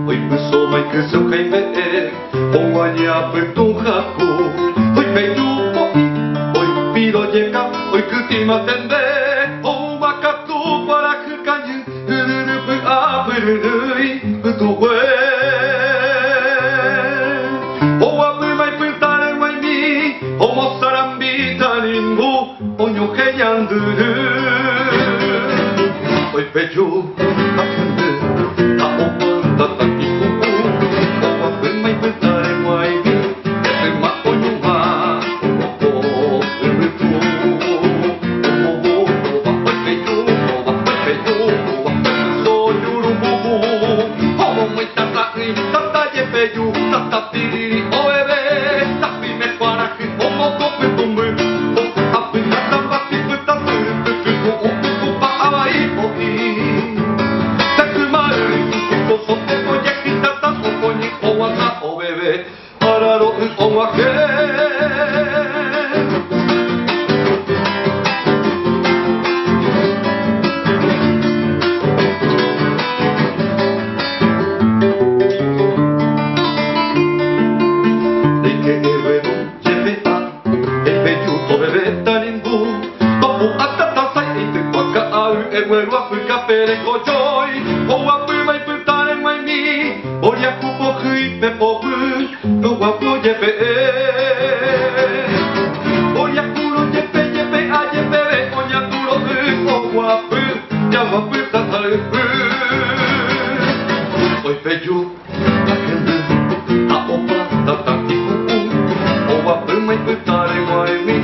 oi puso mai que seu caime o aña puto jacu oi peyu oi piro llega oi kutima tende o makatu para kukanyu ururupu apurui puto we o apu mai putare mai mi o mosarambi tarimbo o nyoke yanduru oi peyu apende ta opa tataki kuku o apu mai putare mai mi e ma o nyuma o urutu o oi peyu so yurubu o mai tataki tataye peyu tatapiri o ebe tapi me para que o moko putumbu o apu tatapati putatu o o pa awai o i takumaru o sote o yakitata o koni o wata o bebe araro o wake Vuelvo a fui capere cojoy o apu mai putare mai mi o ya kupo hui pe popu no wapu jepe o ya kuro jepe a jepe o ya kuro o wapu ya wapu tatai oi peju akende a opa tataki kuku o apu mai putare mai mi